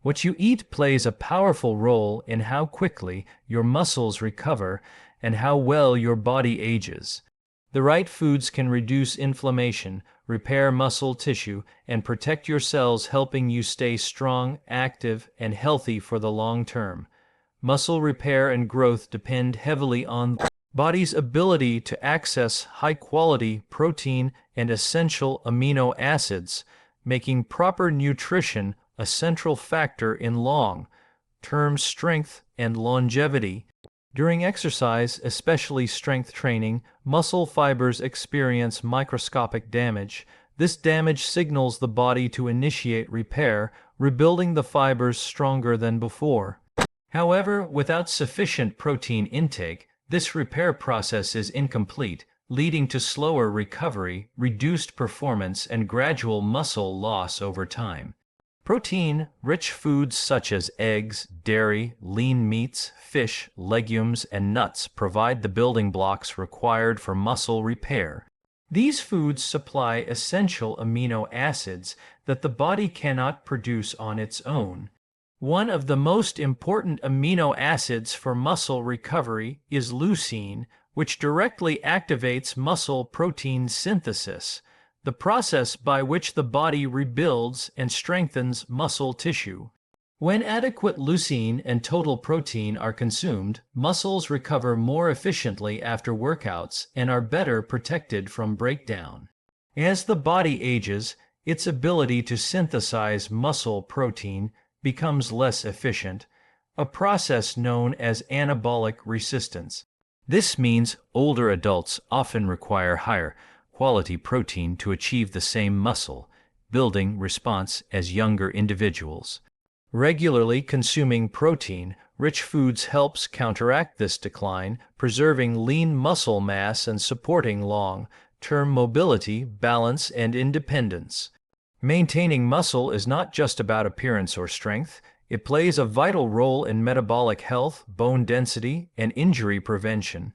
What you eat plays a powerful role in how quickly your muscles recover and how well your body ages. The right foods can reduce inflammation, repair muscle tissue, and protect your cells, helping you stay strong, active, and healthy for the long term. Muscle repair and growth depend heavily on the body's ability to access high-quality protein and essential amino acids, making proper nutrition a central factor in long-term strength and longevity. During exercise, especially strength training, muscle fibers experience microscopic damage. This damage signals the body to initiate repair, rebuilding the fibers stronger than before. However, without sufficient protein intake, this repair process is incomplete, leading to slower recovery, reduced performance, and gradual muscle loss over time. Protein-rich foods such as eggs, dairy, lean meats, fish, legumes, and nuts provide the building blocks required for muscle repair. These foods supply essential amino acids that the body cannot produce on its own. One of the most important amino acids for muscle recovery is leucine, which directly activates muscle protein synthesis, the process by which the body rebuilds and strengthens muscle tissue. When adequate leucine and total protein are consumed, muscles recover more efficiently after workouts and are better protected from breakdown. As the body ages, its ability to synthesize muscle protein becomes less efficient, a process known as anabolic resistance. This means older adults often require higher quality protein to achieve the same muscle building response as younger individuals. Regularly consuming protein-rich foods helps counteract this decline, preserving lean muscle mass and supporting long-term mobility, balance, and independence. Maintaining muscle is not just about appearance or strength. It plays a vital role in metabolic health, bone density, and injury prevention.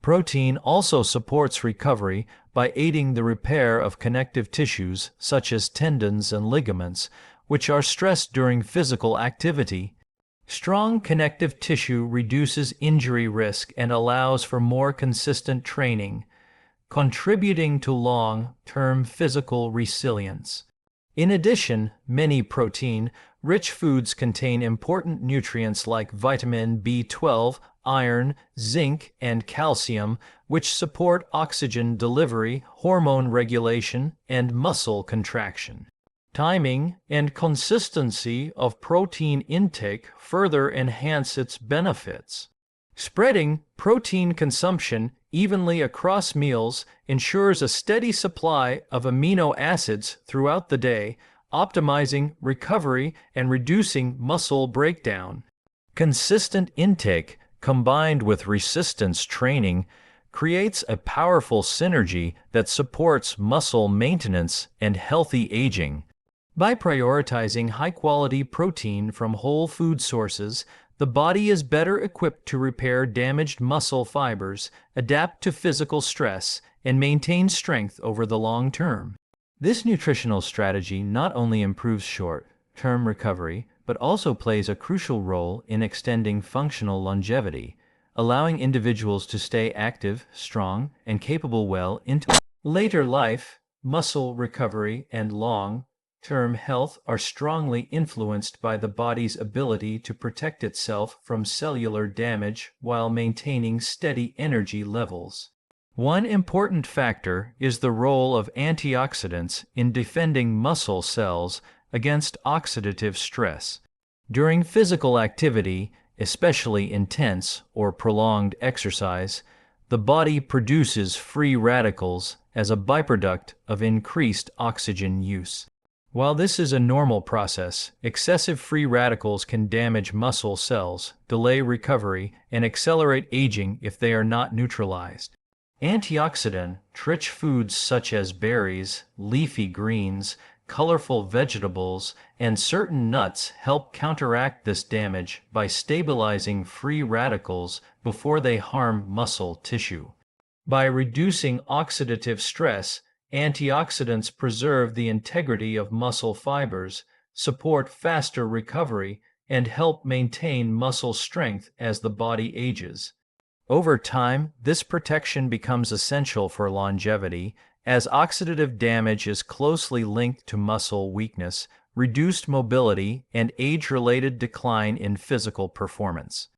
Protein also supports recovery by aiding the repair of connective tissues such as tendons and ligaments, which are stressed during physical activity. Strong connective tissue reduces injury risk and allows for more consistent training, contributing to long-term physical resilience. In addition, many protein-rich foods contain important nutrients like vitamin B12, iron, zinc, and calcium, which support oxygen delivery, hormone regulation, and muscle contraction. Timing and consistency of protein intake further enhance its benefits. Spreading protein consumption evenly across meals ensures a steady supply of amino acids throughout the day, optimizing recovery and reducing muscle breakdown. Consistent intake combined with resistance training creates a powerful synergy that supports muscle maintenance and healthy aging. By prioritizing high-quality protein from whole food sources, the body is better equipped to repair damaged muscle fibers, adapt to physical stress, and maintain strength over the long term. This nutritional strategy not only improves short-term recovery, but also plays a crucial role in extending functional longevity, allowing individuals to stay active, strong, and capable well into later life. Muscle recovery and long-term health are strongly influenced by the body's ability to protect itself from cellular damage while maintaining steady energy levels. One important factor is the role of antioxidants in defending muscle cells against oxidative stress. During physical activity, especially intense or prolonged exercise, the body produces free radicals as a byproduct of increased oxygen use. While this is a normal process, excessive free radicals can damage muscle cells, delay recovery, and accelerate aging if they are not neutralized. Antioxidant-rich foods such as berries, leafy greens, colorful vegetables, and certain nuts help counteract this damage by stabilizing free radicals before they harm muscle tissue. By reducing oxidative stress, antioxidants preserve the integrity of muscle fibers, support faster recovery, and help maintain muscle strength as the body ages. Over time, this protection becomes essential for longevity, as oxidative damage is closely linked to muscle weakness, reduced mobility, and age-related decline in physical performance.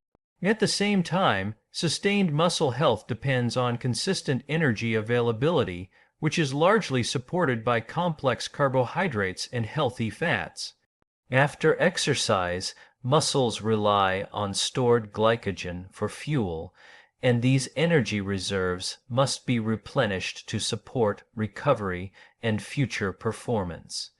At the same time, sustained muscle health depends on consistent energy availability, which is largely supported by complex carbohydrates and healthy fats. After exercise, muscles rely on stored glycogen for fuel, and these energy reserves must be replenished to support recovery and future performance.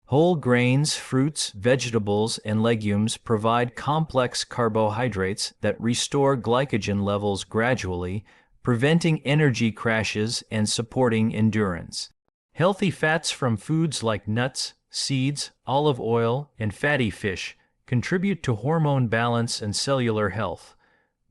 Whole grains, fruits, vegetables, and legumes provide complex carbohydrates that restore glycogen levels gradually, preventing energy crashes and supporting endurance. Healthy fats from foods like nuts, seeds, olive oil, and fatty fish contribute to hormone balance and cellular health,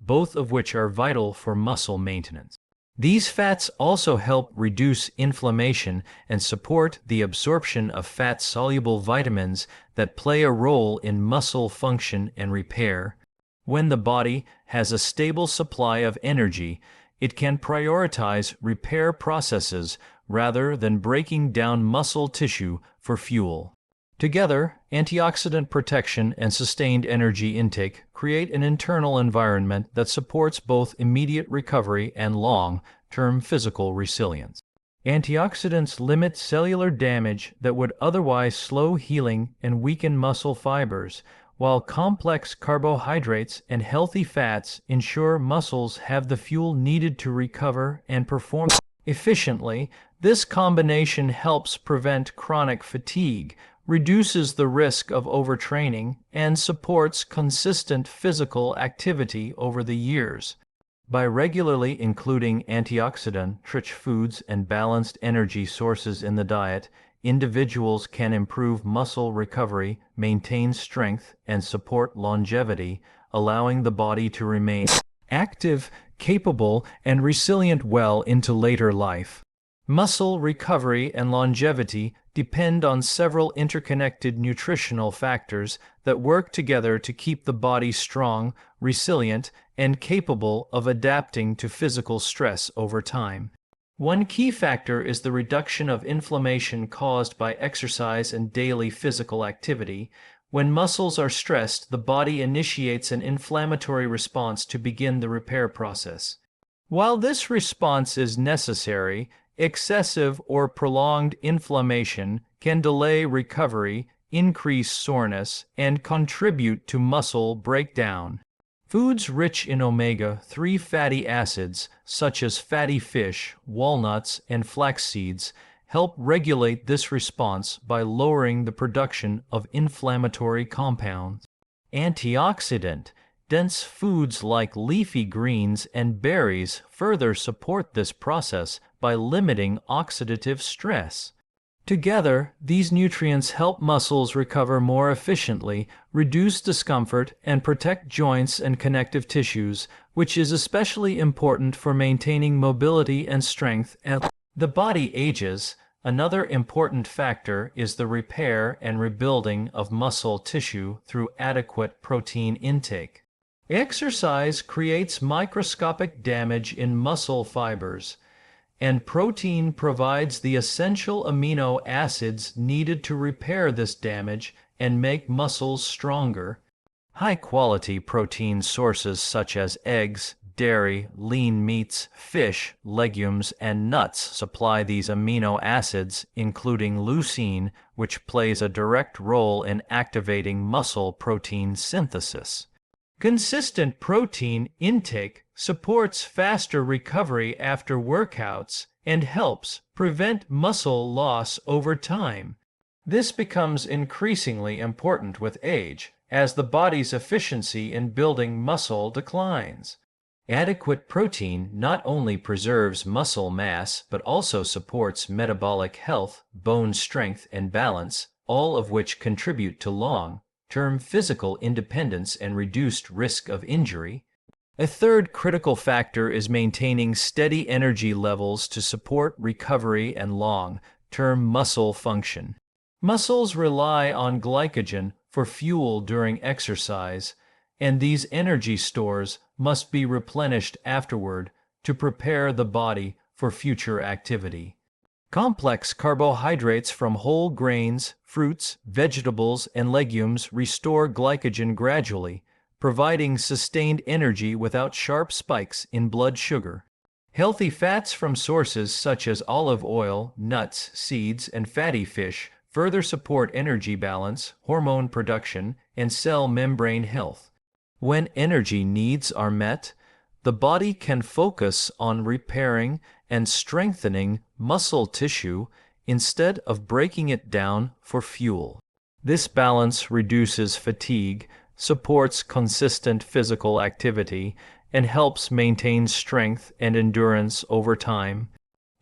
both of which are vital for muscle maintenance. These fats also help reduce inflammation and support the absorption of fat-soluble vitamins that play a role in muscle function and repair. When the body has a stable supply of energy, it can prioritize repair processes rather than breaking down muscle tissue for fuel. Together, antioxidant protection and sustained energy intake create an internal environment that supports both immediate recovery and long-term physical resilience. Antioxidants limit cellular damage that would otherwise slow healing and weaken muscle fibers, while complex carbohydrates and healthy fats ensure muscles have the fuel needed to recover and perform efficiently. This combination helps prevent chronic fatigue, reduces the risk of overtraining, and supports consistent physical activity over the years. By regularly including antioxidant-rich foods and balanced energy sources in the diet, individuals can improve muscle recovery, maintain strength, and support longevity, allowing the body to remain active, capable, and resilient well into later life. Muscle recovery and longevity depend on several interconnected nutritional factors that work together to keep the body strong, resilient, and capable of adapting to physical stress over time. One key factor is the reduction of inflammation caused by exercise and daily physical activity. When muscles are stressed, the body initiates an inflammatory response to begin the repair process. While this response is necessary, excessive or prolonged inflammation can delay recovery, increase soreness, and contribute to muscle breakdown. Foods rich in omega-3 fatty acids, such as fatty fish, walnuts, and flax seeds, help regulate this response by lowering the production of inflammatory compounds. Antioxidant-dense foods like leafy greens and berries further support this process by limiting oxidative stress. Together, these nutrients help muscles recover more efficiently, reduce discomfort, and protect joints and connective tissues, which is especially important for maintaining mobility and strength as the body ages. Another important factor is the repair and rebuilding of muscle tissue through adequate protein intake. Exercise creates microscopic damage in muscle fibers, and protein provides the essential amino acids needed to repair this damage and make muscles stronger. High-quality protein sources such as eggs, dairy, lean meats, fish, legumes, and nuts supply these amino acids, including leucine, which plays a direct role in activating muscle protein synthesis. Consistent protein intake supports faster recovery after workouts and helps prevent muscle loss over time. This becomes increasingly important with age, as the body's efficiency in building muscle declines. Adequate protein not only preserves muscle mass but also supports metabolic health, bone strength, and balance, all of which contribute to long-term physical independence and reduced risk of injury. A third critical factor is maintaining steady energy levels to support recovery and long-term muscle function. Muscles rely on glycogen for fuel during exercise, and these energy stores must be replenished afterward to prepare the body for future activity. Complex carbohydrates from whole grains, fruits, vegetables, and legumes restore glycogen gradually, providing sustained energy without sharp spikes in blood sugar. Healthy fats from sources such as olive oil, nuts, seeds, and fatty fish further support energy balance, hormone production, and cell membrane health. When energy needs are met, the body can focus on repairing and strengthening muscle tissue instead of breaking it down for fuel. This balance reduces fatigue, supports consistent physical activity, and helps maintain strength and endurance over time.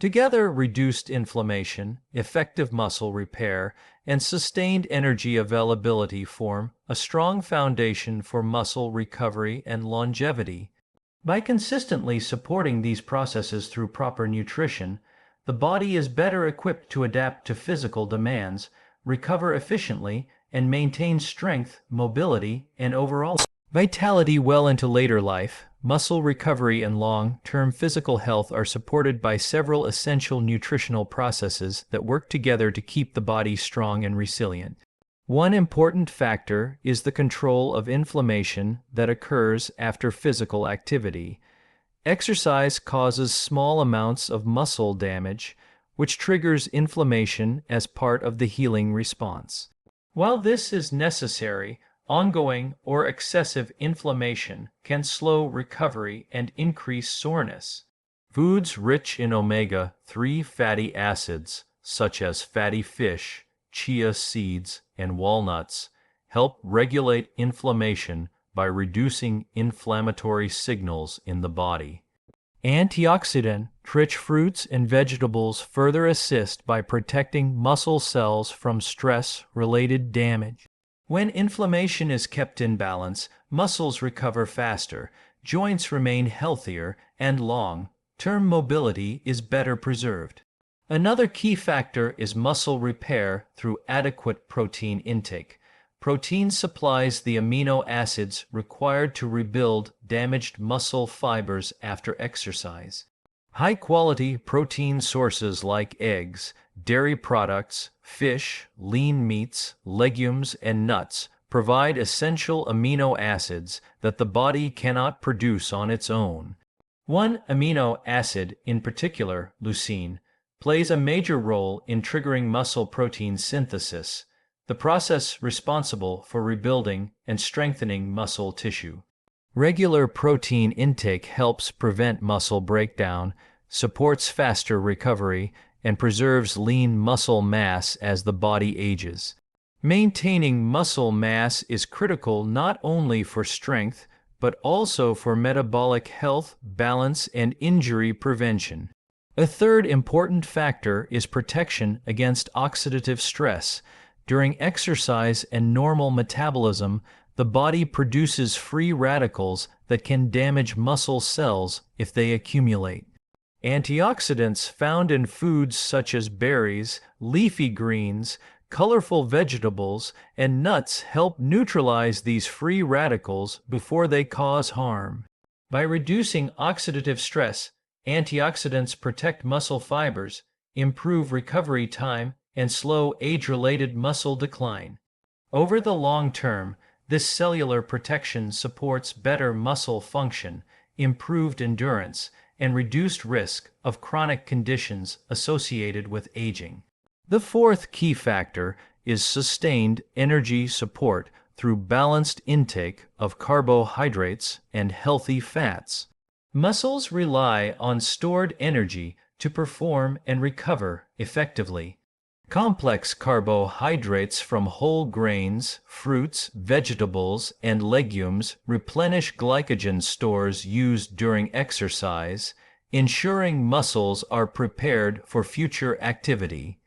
Together, reduced inflammation, effective muscle repair, and sustained energy availability form a strong foundation for muscle recovery and longevity. By consistently supporting these processes through proper nutrition, the body is better equipped to adapt to physical demands, recover efficiently, and maintain strength, mobility, and overall vitality well into later life. Muscle recovery and long-term physical health are supported by several essential nutritional processes that work together to keep the body strong and resilient. One important factor is the control of inflammation that occurs after physical activity. Exercise causes small amounts of muscle damage, which triggers inflammation as part of the healing response. While this is necessary, ongoing or excessive inflammation can slow recovery and increase soreness. Foods rich in omega-3 fatty acids, such as fatty fish, chia seeds, and walnuts, help regulate inflammation by reducing inflammatory signals in the body. Antioxidant-rich fruits and vegetables further assist by protecting muscle cells from stress-related damage. When inflammation is kept in balance, muscles recover faster, joints remain healthier, and long-term mobility is better preserved. Another key factor is muscle repair through adequate protein intake. Protein supplies the amino acids required to rebuild damaged muscle fibers after exercise. High-quality protein sources like eggs, dairy products, fish, lean meats, legumes, and nuts provide essential amino acids that the body cannot produce on its own. One amino acid, in particular, leucine, plays a major role in triggering muscle protein synthesis, the process responsible for rebuilding and strengthening muscle tissue. Regular protein intake helps prevent muscle breakdown, supports faster recovery, and preserves lean muscle mass as the body ages. Maintaining muscle mass is critical not only for strength, but also for metabolic health, balance, and injury prevention. A third important factor is protection against oxidative stress. During exercise and normal metabolism, the body produces free radicals that can damage muscle cells if they accumulate. Antioxidants found in foods such as berries, leafy greens, colorful vegetables, and nuts help neutralize these free radicals before they cause harm. By reducing oxidative stress, antioxidants protect muscle fibers, improve recovery time, and slow age-related muscle decline. Over the long term, this cellular protection supports better muscle function, improved endurance, and reduced risk of chronic conditions associated with aging. The fourth key factor is sustained energy support through balanced intake of carbohydrates and healthy fats. Muscles rely on stored energy to perform and recover effectively. Complex carbohydrates from whole grains, fruits, vegetables, and legumes replenish glycogen stores used during exercise, ensuring muscles are prepared for future activity.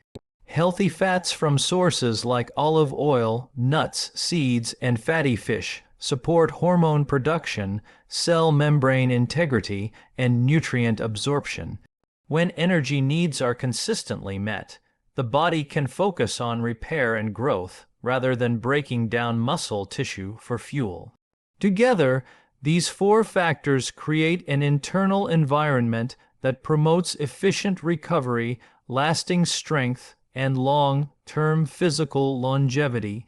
Healthy fats from sources like olive oil, nuts, seeds, and fatty fish support hormone production, cell membrane integrity, and nutrient absorption. When energy needs are consistently met, the body can focus on repair and growth rather than breaking down muscle tissue for fuel. Together, these four factors create an internal environment that promotes efficient recovery, lasting strength, and long-term physical longevity.